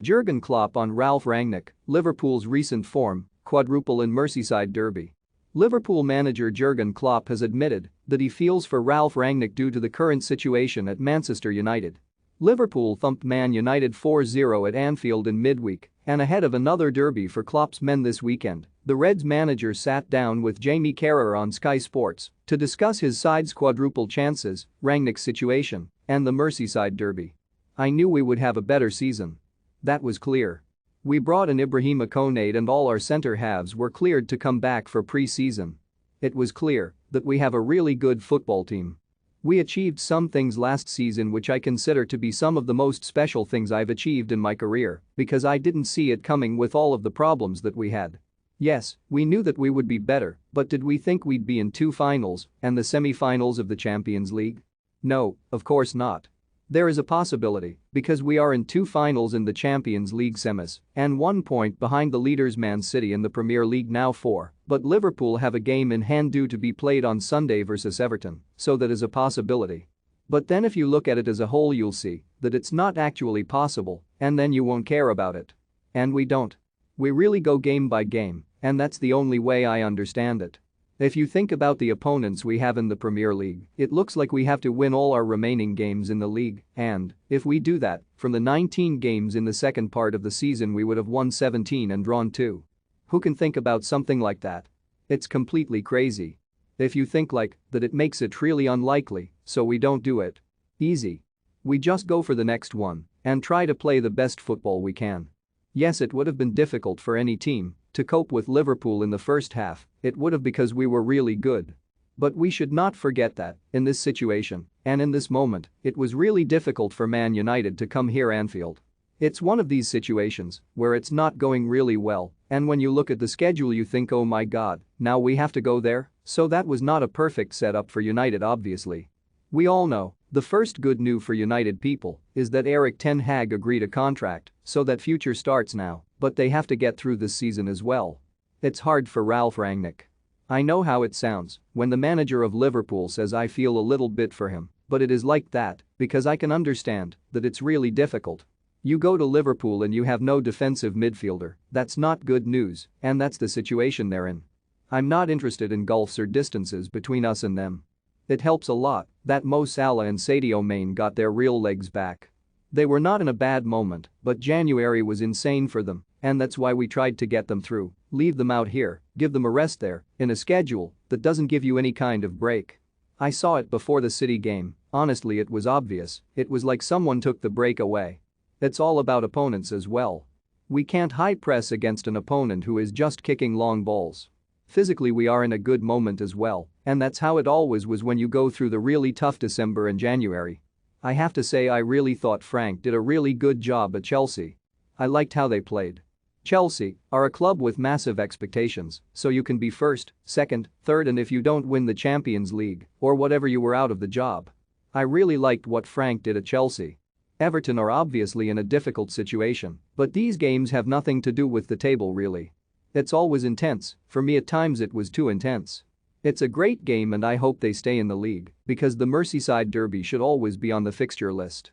Jurgen Klopp on Ralf Rangnick, Liverpool's recent form, quadruple in Merseyside derby. Liverpool manager Jurgen Klopp has admitted that he feels for Ralf Rangnick due to the current situation at Manchester United. Liverpool thumped Man United 4-0 at Anfield in midweek, and ahead of another derby for Klopp's men this weekend, the Reds manager sat down with Jamie Carragher on Sky Sports to discuss his side's quadruple chances, Rangnick's situation, and the Merseyside derby. "I knew we would have a better season. That was clear. We brought in Ibrahima Konate and all our centre-halves were cleared to come back for pre-season. It was clear that we have a really good football team. We achieved some things last season which I consider to be some of the most special things I've achieved in my career because I didn't see it coming with all of the problems that we had. Yes, we knew that we would be better, but did we think we'd be in 2 finals and the semi-finals of the Champions League? No, of course not. There is a possibility because we are in 2 finals in the Champions League semis and 1 point behind the leaders Man City in the Premier League, now 4, but Liverpool have a game in hand due to be played on Sunday versus Everton, so that is a possibility. But then if you look at it as a whole you'll see that it's not actually possible and then you won't care about it. And we don't. We really go game by game, and that's the only way I understand it. If you think about the opponents we have in the Premier League, it looks like we have to win all our remaining games in the league, and, if we do that, from the 19 games in the second part of the season we would have won 17 and drawn 2. Who can think about something like that? It's completely crazy. If you think like that it makes it really unlikely, so we don't do it. Easy. We just go for the next one and try to play the best football we can. Yes, it would have been difficult for any team to cope with Liverpool in the first half, it would have because we were really good. But we should not forget that, in this situation, and in this moment, it was really difficult for Man United to come here Anfield. It's one of these situations where it's not going really well, and when you look at the schedule you think, oh my god, now we have to go there? So that was not a perfect setup for United obviously. We all know, the first good news for United people is that Erik ten Hag agreed a contract, so that future starts now, but they have to get through this season as well. It's hard for Ralf Rangnick. I know how it sounds when the manager of Liverpool says I feel a little bit for him, but it is like that because I can understand that it's really difficult. You go to Liverpool and you have no defensive midfielder, that's not good news, and that's the situation they're in. I'm not interested in gulfs or distances between us and them. It helps a lot that Mo Salah and Sadio Mane got their real legs back. They were not in a bad moment, but January was insane for them, and that's why we tried to get them through, leave them out here, give them a rest there, in a schedule that doesn't give you any kind of break. I saw it before the City game, honestly it was obvious, it was like someone took the break away. It's all about opponents as well. We can't high press against an opponent who is just kicking long balls. Physically we are in a good moment as well, and that's how it always was when you go through the really tough December and January. I have to say I really thought Frank did a really good job at Chelsea. I liked how they played. Chelsea are a club with massive expectations, so you can be first, second, third and if you don't win the Champions League or whatever you were out of the job. I really liked what Frank did at Chelsea. Everton are obviously in a difficult situation, but these games have nothing to do with the table really. It's always intense, for me at times it was too intense. It's a great game and I hope they stay in the league because the Merseyside derby should always be on the fixture list.